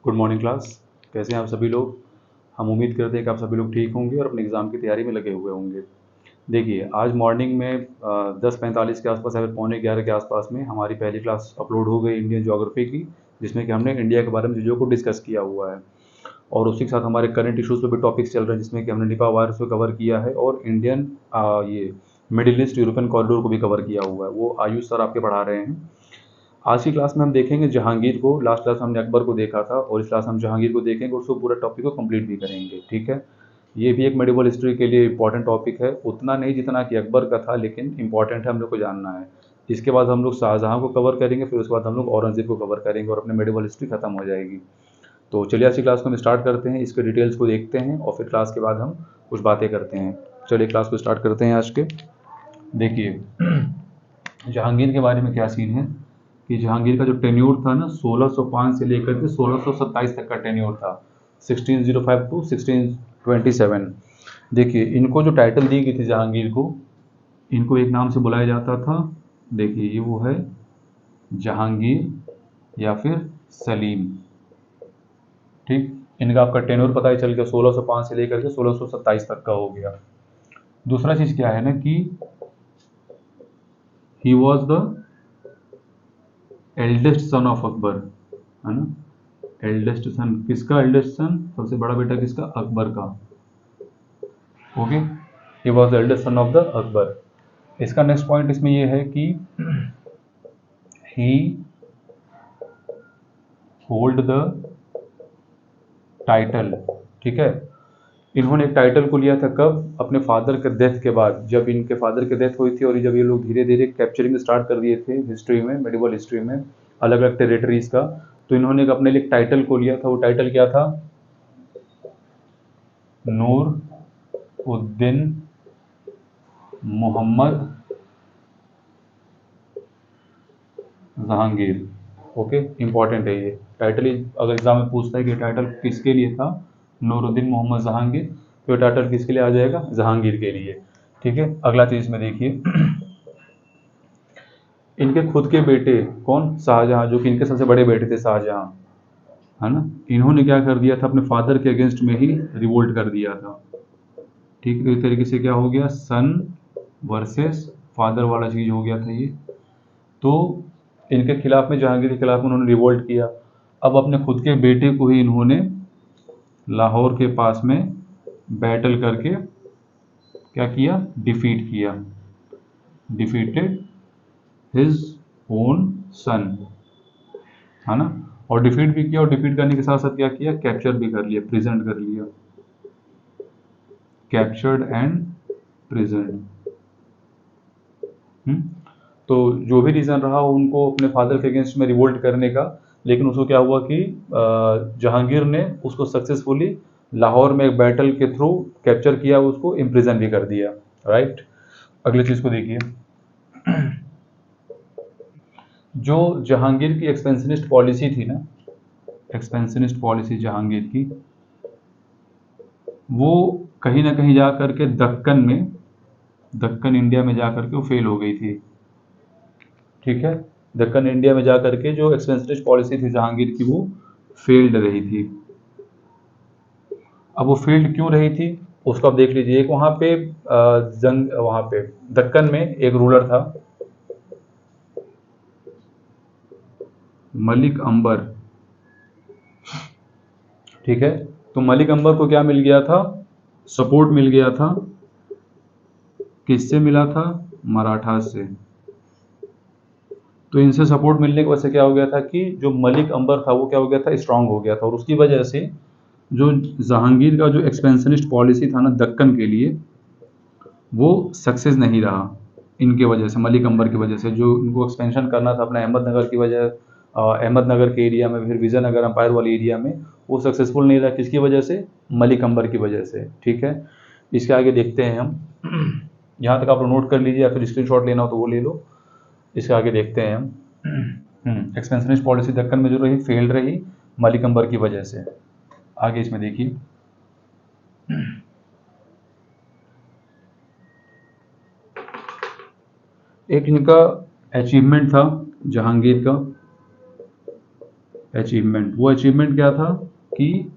Good morning class. कैसे हैं आप सभी लोग। हम उम्मीद करते हैं कि आप सभी लोग ठीक होंगे और अपने एग्ज़ाम की तैयारी में लगे हुए होंगे। देखिए, आज मॉर्निंग में 10:45 के आसपास या फिर पौने 11 के आसपास में हमारी पहली क्लास अपलोड हो गई इंडियन ज्योग्राफी की, जिसमें कि हमने इंडिया के बारे में चीज़ों को डिस्कस किया हुआ है। और उसी के साथ हमारे करंट इश्यूज़ पे भी टॉपिक्स चल रहे हैं, जिसमें कि हमने निपा वायरस को कवर किया है और इंडियन ये मिडिल ईस्ट यूरोपियन कॉरिडोर को भी कवर किया हुआ है। वो आयुष सर आपके पढ़ा रहे हैं। आज की क्लास में हम देखेंगे जहांगीर को। लास्ट क्लास हमने अकबर को देखा था और इस क्लास हम जहांगीर को देखेंगे और उसको पूरा टॉपिक को कंप्लीट भी करेंगे। ठीक है, ये भी एक मेडिवल हिस्ट्री के लिए इंपॉर्टेंट टॉपिक है, उतना नहीं जितना कि अकबर का था, लेकिन इंपॉर्टेंट है, हम लोग को जानना है। इसके बाद हम लोग शाहजहाँ को कवर करेंगे, फिर उसके बाद हम लोग औरंगजेब को कवर करेंगे और अपने मेडिवल हिस्ट्री खत्म हो जाएगी। तो चलिए आज की क्लास को हम स्टार्ट करते हैं, इसके डिटेल्स को देखते हैं और फिर क्लास के बाद हम कुछ बातें करते हैं। चलिए क्लास को स्टार्ट करते हैं आज के। देखिए, जहांगीर के बारे में क्या सीन है कि जहांगीर का जो टेन्योर था ना, 1605 से लेकर के 1627 तक का टेन्योर था, 1605 टू 1627। देखिए, इनको जो टाइटल दी गई थी जहांगीर को, इनको एक नाम से बुलाया जाता था। देखिए, ये वो है जहांगीर या फिर सलीम। ठीक, इनका आपका टेन्योर पता ही चल गया, 1605 से लेकर के 1627 तक का हो गया। दूसरा चीज़ क्या है ना कि he was the eldest son of Akbar, है ना। एल्डेस्ट सन किसका? एल्डेस्ट सन, सबसे बड़ा बेटा किसका? अकबर का। Okay, he was the eldest son of the Akbar. इसका नेक्स्ट पॉइंट इसमें ये है कि ही होल्ड द टाइटल। ठीक है, इन्होंने एक टाइटल को लिया था कब? अपने फादर के डेथ के बाद, जब इनके फादर की डेथ हुई थी और जब ये लोग धीरे धीरे कैप्चरिंग स्टार्ट कर दिए थे हिस्ट्री में, मेडिवल हिस्ट्री में, अलग अलग टेरिटरीज का, तो इन्होंने एक अपने लिए एक टाइटल को लिया था। वो टाइटल क्या था? नूर उद्दीन मोहम्मद जहांगीर। ओके, इंपॉर्टेंट है ये टाइटल। अगर एग्जाम में पूछता है कि टाइटल किसके लिए था, नूरुद्दीन मोहम्मद जहांगीर, तो ये टाइटल किसके लिए आ जाएगा? जहांगीर के लिए। ठीक है, अगला चीज में देखिए, इनके खुद के बेटे कौन? शाहजहां, जो कि इनके सबसे बड़े बेटे थे शाहजहां, है ना। इन्होंने क्या कर दिया था? अपने फादर के अगेंस्ट में ही रिवोल्ट कर दिया था। ठीक है, एक तरीके से क्या हो गया? सन वर्सेस फादर वाला चीज हो गया था ये। तो इनके खिलाफ में, जहांगीर के खिलाफ में उन्होंने रिवोल्ट किया। अब अपने खुद के बेटे को ही इन्होंने लाहौर के पास में बैटल करके क्या किया? डिफीट किया। डिफीटेड हिज ओन सन, है ना। और डिफीट भी किया, और डिफीट करने के साथ साथ क्या किया? कैप्चर भी कर लिया, प्रेजेंट कर लिया। Captured and present. तो जो भी रीज़न रहा उनको अपने फादर के अगेंस्ट में रिवोल्ट करने का, लेकिन उसको क्या हुआ कि जहांगीर ने उसको सक्सेसफुली लाहौर में एक बैटल के थ्रू कैप्चर किया, उसको इम्प्रिजन भी कर दिया। राइट, अगली चीज़ को देखिए, जो जहांगीर की एक्सपेंशनिस्ट पॉलिसी थी ना, एक्सपेंशनिस्ट पॉलिसी जहांगीर की, वो कहीं ना कहीं जा करके दक्कन में, दक्कन इंडिया में जा करके वो फेल हो गई थी। ठीक है, दक्कन इंडिया में जा करके जो एक्सपेंशनिस्ट पॉलिसी थी जहांगीर की, वो फेल्ड रही थी। अब वो फील्ड क्यों रही थी उसको आप देख लीजिए। एक वहाँ पे जंग, वहाँ पे दक्कन में एक रूलर था, मलिक अंबर। ठीक है, तो मलिक अंबर को क्या मिल गया था? सपोर्ट मिल गया था। किससे मिला था? मराठा से। तो इनसे सपोर्ट मिलने की वजह से क्या हो गया था कि जो मलिक अंबर था वो क्या हो गया था? स्ट्रांग हो गया था, और उसकी वजह से जो जहांगीर का जो एक्सपेंशनिस्ट पॉलिसी था ना दक्कन के लिए, वो सक्सेस नहीं रहा। इनके वजह से, मलिक अंबर की वजह से, जो इनको एक्सपेंशन करना था अपना अहमदनगर की वजह, अहमदनगर के एरिया में, फिर विजयनगर अंपायर वाले एरिया में, वो सक्सेसफुल नहीं रहा। किसकी वजह से? मलिक अंबर की वजह से। ठीक है, इसके आगे देखते हैं हम। यहाँ तक आप लोग नोट कर लीजिए, या फिर स्क्रीनशॉट लेना हो तो वो ले लो। इसके आगे देखते हैं हम। एक्सपेंशनिस्ट पॉलिसी दक्कन में जो रही, फेल रही मलिक अंबर की वजह से। आगे इसमें देखिए, एक इनका अचीवमेंट था जहांगीर का, अचीवमेंट। वो अचीवमेंट क्या था कि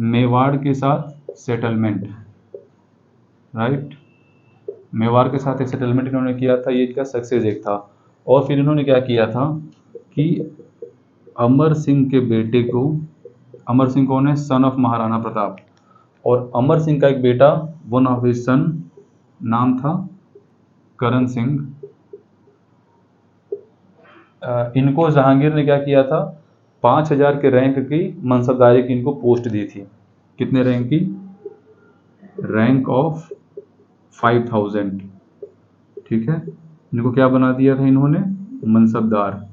मेवाड़ के साथ सेटलमेंट, राइट, मेवाड़ के साथ एक सेटलमेंट इन्होंने किया था, ये इनका सक्सेस एक था। और फिर इन्होंने क्या किया था कि अमर सिंह के बेटे को, अमर सिंह कौन है, सन ऑफ महाराणा प्रताप, और अमर सिंह का एक बेटा, वन ऑफ हिज सन, नाम था करण सिंह। इनको जहांगीर ने क्या किया था, 5000 के रैंक की मनसबदारी की इनको पोस्ट दी थी। कितने रैंक की, रैंक ऑफ 5000, ठीक है। इनको क्या बना दिया था इन्होंने, मनसबदार।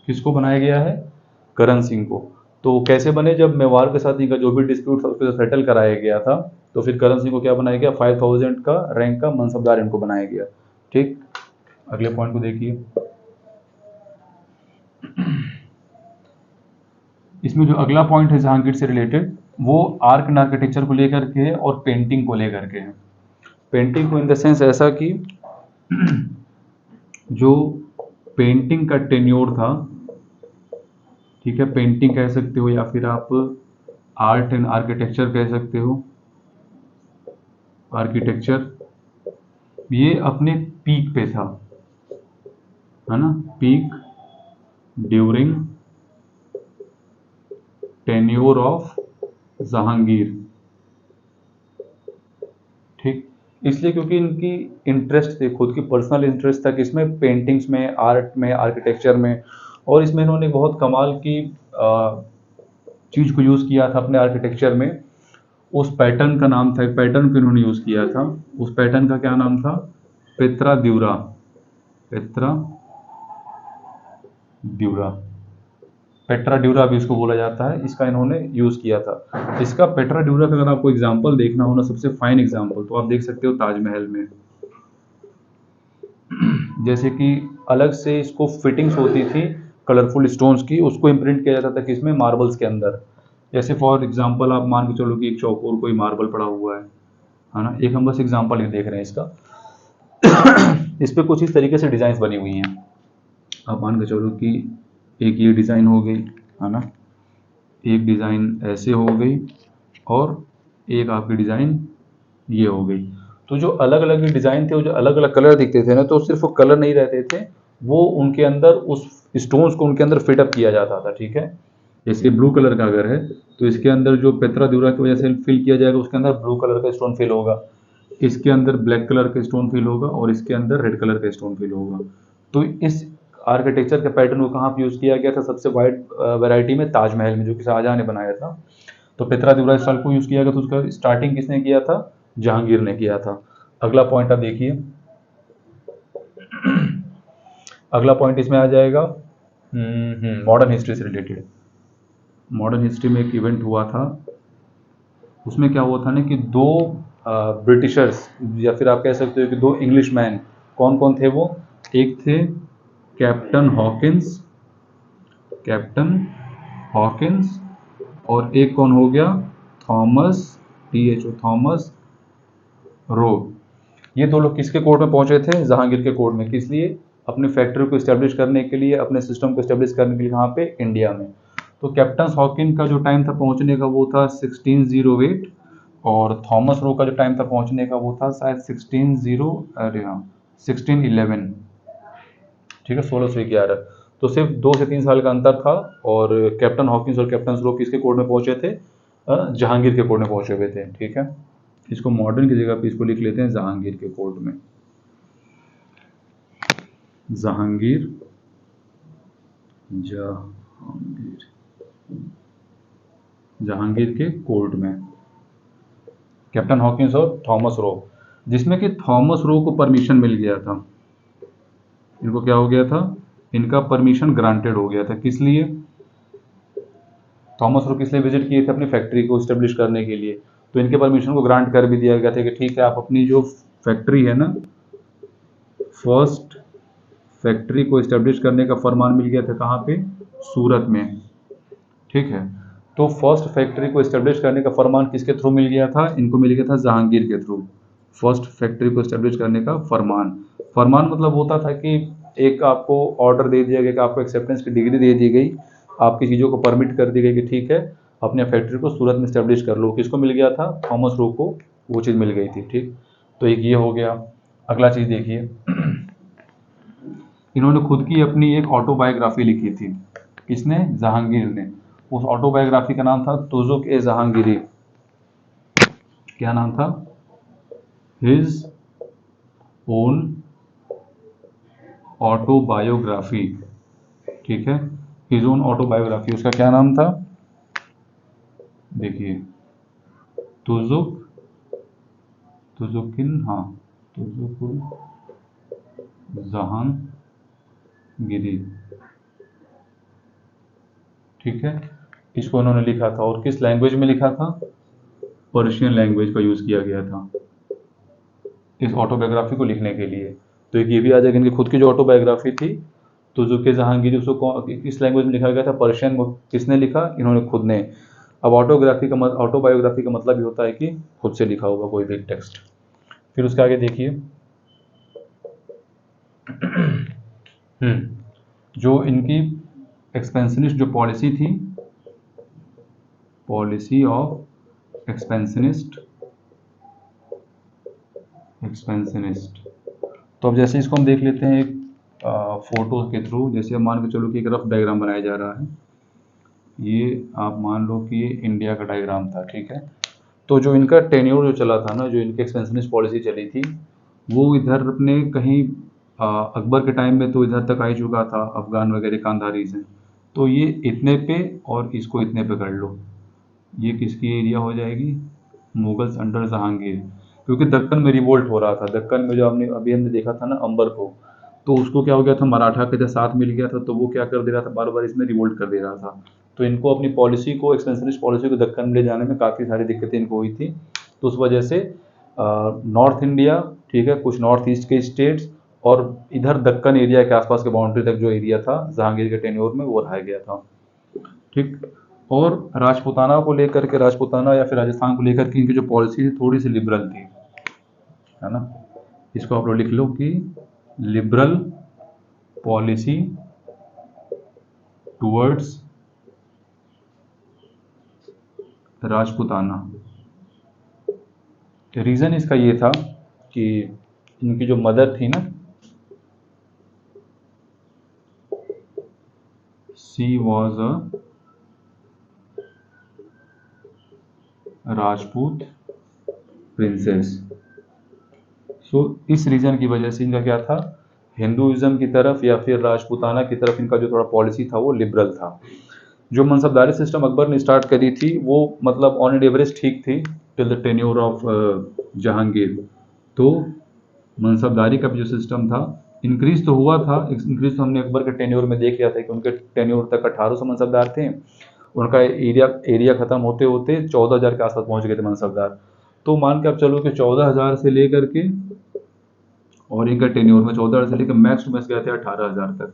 किसको बनाया गया है, करण सिंह को। तो कैसे बने, जब मेवाड़ के साथ इनका जो भी डिस्प्यूट था उसको सेटल कराया गया था, तो फिर करण सिंह को क्या बनाया गया, 5000 का रैंक का मनसबदार इनको बनाया गया। ठीक, अगले पॉइंट को देखिए। इसमें जो अगला पॉइंट है जहांगीर से रिलेटेड, वो आर्ट एंड आर्किटेक्चर को लेकर के है और पेंटिंग को लेकर के है। पेंटिंग को इन द सेंस ऐसा कि जो पेंटिंग का टेन्योर था, ठीक है, पेंटिंग कह सकते हो या फिर आप आर्ट एंड आर्किटेक्चर कह सकते हो, आर्किटेक्चर, ये अपने पीक पे था, है ना, peak during tenure of Jahangir. ठीक, इसलिए क्योंकि इनकी इंटरेस्ट थे, खुद की पर्सनल इंटरेस्ट था किसमें, पेंटिंग्स में, आर्ट में, आर्किटेक्चर में। और इसमें इन्होंने बहुत कमाल की चीज़ को यूज़ किया था अपने आर्किटेक्चर में। उस पैटर्न का नाम था, एक पैटर्न को इन्होंने यूज़ किया था, उस पैटर्न का क्या नाम था, pietra dura, pietra dura, pietra dura भी इसको बोला जाता है, इसका इन्होंने यूज़ किया था। इसका पेट्रा ड्यूरा का अगर आपको एग्जांपल देखना हो ना, सबसे फाइन एग्जांपल, तो आप देख सकते हो ताजमहल में। जैसे कि अलग से इसको फिटिंग्स होती थी कलरफुल स्टोन्स की, उसको इम्प्रिंट किया जाता था किसमें, मार्बल्स के अंदर। जैसे फॉर एग्जांपल आप मान के चलो कि एक चौकोर कोई मार्बल पड़ा हुआ है ना, एक हम बस एग्जांपल ही देख रहे हैं इसका। इस पर कुछ इस तरीके से डिज़ाइन बनी हुई हैं। आप मान के चलो कि एक ये डिज़ाइन हो गई, है ना, एक डिज़ाइन ऐसे हो गई, और एक आपकी डिज़ाइन ये हो गई। तो जो अलग अलग डिज़ाइन थे, वो जो अलग अलग कलर दिखते थे ना, तो सिर्फ वो कलर नहीं रहते थे, वो उनके अंदर उस स्टोन्स को उनके अंदर फिटअप किया जाता था, ठीक है। जैसे ब्लू कलर का अगर है तो इसके अंदर जो पेत्रा द्यूरा की वजह से फिल किया जाएगा, उसके अंदर ब्लू कलर का स्टोन फिल होगा, इसके अंदर ब्लैक कलर का स्टोन फिल होगा, और इसके अंदर रेड कलर का स्टोन फिल होगा। तो इस आर्किटेक्चर के पैटर्न को कहाँ पर यूज़ किया गया था, सबसे वाइड वैरायटी में, ताजमहल में, जो कि शाहजहाँ ने बनाया था। तो पेत्रा द्यूरा स्टाइल को यूज़ किया गया, तो उसका स्टार्टिंग किसने किया था, जहांगीर ने किया था। अगला पॉइंट आप देखिए, अगला पॉइंट इसमें आ जाएगा मॉडर्न हिस्ट्री से रिलेटेड। मॉडर्न हिस्ट्री में एक इवेंट हुआ था, उसमें क्या हुआ था ना कि दो ब्रिटिशर्स, या फिर आप कह सकते हो कि दो इंग्लिश मैन, कौन कौन थे वो, एक थे कैप्टन हॉकिंस, कैप्टन हॉकिंस, और एक कौन हो गया, थॉमस, THO, थॉमस रो। ये दो लोग किसके कोर्ट में पहुंचे थे, जहांगीर के कोर्ट में। किस लिए, अपनी फैक्ट्री को इस्टेब्लिश करने के लिए, अपने सिस्टम को इस्टेब्लिश करने के लिए, कहाँ पे, इंडिया में। तो कैप्टन हॉकिन का जो टाइम था पहुंचने का, वो था 1608, और थॉमस रो का जो टाइम था पहुंचने का, वो था शायद 1611, ठीक है, 1611। तो सिर्फ 2 से 3 साल का अंतर था, और कैप्टन हॉकिंस और कैप्टन रो किसके कोर्ट में पहुंचे थे, जहांगीर के कोर्ट में पहुंचे हुए थे, ठीक है। इसको मॉडर्न की जगह पे इसको लिख लेते हैं जहांगीर के कोर्ट में, जहांगीर, जहांगीर, जहांगीर के कोर्ट में, कैप्टन हॉकिंस और थॉमस रो, जिसमें कि थॉमस रो को परमिशन मिल गया था। इनको क्या हो गया था, इनका परमिशन ग्रांटेड हो गया था। किस लिए, थॉमस रो किस लिए विजिट किए थे, अपनी फैक्ट्री को इस्टेब्लिश करने के लिए। तो इनके परमिशन को ग्रांट कर भी दिया गया था कि ठीक है, आप अपनी जो फैक्ट्री है ना, फर्स्ट फैक्ट्री को इस्टेब्लिश करने का फरमान मिल गया था कहाँ पे, सूरत में, ठीक है। तो फर्स्ट फैक्ट्री को इस्टेब्लिश करने का फरमान किसके थ्रू मिल गया था, इनको मिल गया था जहांगीर के थ्रू। फर्स्ट फैक्ट्री को इस्टेब्लिश करने का फरमान, फरमान मतलब होता था कि एक आपको ऑर्डर दे दिया गया कि आपको एक्सेप्टेंस की डिग्री दे दी गई, आपकी चीज़ों को परमिट कर दी गई कि ठीक है अपने फैक्ट्री को सूरत में इस्टेब्लिश कर लो। किसको मिल गया था? थॉमस रो को वो चीज़ मिल गई थी। ठीक, तो एक ये हो गया। अगला चीज़ देखिए, इन्होंने खुद की अपनी एक ऑटोबायोग्राफी लिखी थी। किसने? जहांगीर ने। उस ऑटोबायोग्राफी का नाम था तुजुक ए जहांगीरी। क्या नाम था? His own autobiography. ठीक है, हिज ओन ऑटोबायोग्राफी, उसका क्या नाम था? देखिए, तुजुकिन, हाँ, तुजुकुल जहांगीरी। ठीक है, इसको उन्होंने लिखा था और किस लैंग्वेज में लिखा था? पर्शियन लैंग्वेज का यूज़ किया गया था इस ऑटोबायोग्राफी को लिखने के लिए। तो एक ये भी आ जाएगा, इनकी खुद की जो ऑटोबायोग्राफी थी तुजुक जहांगीरी, उसको किस लैंग्वेज में लिखा गया था? पर्शियन। किसने लिखा? इन्होंने खुद ने। अब ऑटोबायोग्राफी का मतलब ये होता है कि खुद से लिखा होगा कोई भी टेक्स्ट। फिर उसके आगे देखिए, जो इनकी एक्सपेंशनिस्ट जो पॉलिसी थी, पॉलिसी ऑफ एक्सपेंशनिस्ट। तो अब जैसे इसको हम देख लेते हैं एक फोटो के थ्रू। जैसे मान के चलो कि एक रफ डायग्राम बनाया जा रहा है। ये आप मान लो कि ये इंडिया का डायग्राम था। ठीक है, तो जो इनका टेन्योर जो चला था ना, जो इनकी एक्सपेंशनिस्ट पॉलिसी चली थी, वो इधर अपने कहीं अकबर के टाइम में तो इधर तक आ ही चुका था, अफगान वगैरह कांधारी से। तो ये इतने पे और इसको इतने पे कर लो, ये किसकी एरिया हो जाएगी? Mughals under Jahangir. क्योंकि दक्कन में रिवोल्ट हो रहा था। दक्कन में जो हमने देखा था ना अंबर को, तो उसको क्या हो गया था? मराठा के साथ मिल गया था, तो वो क्या कर दे रहा था? बार बार इसमें रिवोल्ट कर दे रहा था। तो इनको अपनी पॉलिसी को, एक्सपेंशनिस्ट पॉलिसी को दक्कन में ले जाने में काफ़ी सारी दिक्कतें इनको हुई थी। तो उस वजह से नॉर्थ इंडिया, ठीक है, कुछ नॉर्थ ईस्ट के स्टेट्स और इधर दक्कन एरिया के आसपास के बाउंड्री तक जो एरिया था जहांगीर के टेन्योर में, वो रहा गया था। ठीक, और राजपूताना को लेकर के, राजपूताना या फिर राजस्थान को लेकर के इनकी जो पॉलिसी थी थोड़ी सी लिबरल थी, है ना। इसको आप लोग लिख लो कि liberal policy towards Rajputana. Reason इसका ये था कि इनकी जो मदर थी ना, she was a Rajput princess. So इस रीज़न की वजह से इनका क्या था? हिंदुइज्म की तरफ या फिर राजपूताना की तरफ इनका जो थोड़ा पॉलिसी था वो लिबरल था। जो मनसबदारी सिस्टम अकबर ने स्टार्ट करी थी वो मतलब ऑन एन एवरेज ठीक थी till the tenure of Jahangir. तो मनसबदारी का भी जो सिस्टम था, इंक्रीज तो हुआ था। इंक्रीज तो हमने अकबर के टेन्योर में देख लिया था कि उनके टेन्योर तक 1800 मनसबदार थे। उनका एरिया ख़त्म होते होते 14,000 के आसपास पहुंच गए थे मनसबदार। तो मान के आप चलो कि 14,000 से लेकर के, और इनका टेन्योर में 14,000 से लेकर मैक्स टू मैक्स गए थे 18,000 तक।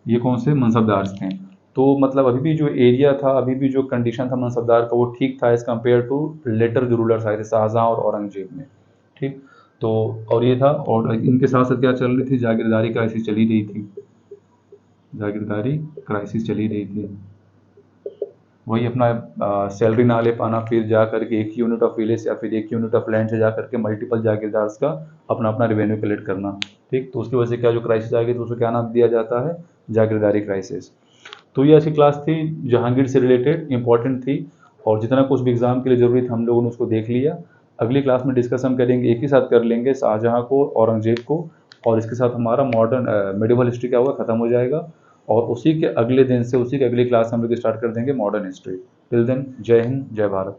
ये कौन से मनसबदार थे? तो मतलब अभी भी जो एरिया था, अभी भी जो कंडीशन था मनसबदार का, वो ठीक था एज़ कम्पेयर टू लेटर जो रूलर्स आए थे शाहजहाँ और औरंगजेब में। ठीक, तो और ये था, और इनके साथ साथ क्या चल रही थी? जागीरदारी क्राइसिस चली रही थी। जागीरदारी क्राइसिस चली रही थी। वही अपना सैलरी ना ले पाना, फिर जा करके एक यूनिट ऑफ विलेज या फिर एक यूनिट ऑफ लैंड से जा करके मल्टीपल जागीरदार्स का अपना अपना रेवेन्यू कलेक्ट करना। ठीक, तो उसकी वजह से क्या जो क्राइसिस आ गई तो उसको क्या नाम दिया जाता है? जागीरदारी क्राइसिस। तो ये ऐसी क्लास थी जहांगीर से रिलेटेड, इंपॉर्टेंट थी, और जितना कुछ भी एग्जाम के लिए ज़रूरी था हम लोगों ने उसको देख लिया। अगली क्लास में डिस्कस हम करेंगे, एक ही साथ कर लेंगे, शाहजहाँ को, औरंगजेब को, और इसके साथ हमारा मॉडर्न मेडिवल हिस्ट्री क्या होगा? ख़त्म हो जाएगा। और उसी के अगले दिन से, उसी के अगली क्लास हम लोग स्टार्ट कर देंगे मॉडर्न हिस्ट्री। टिल देन, जय हिंद, जय भारत।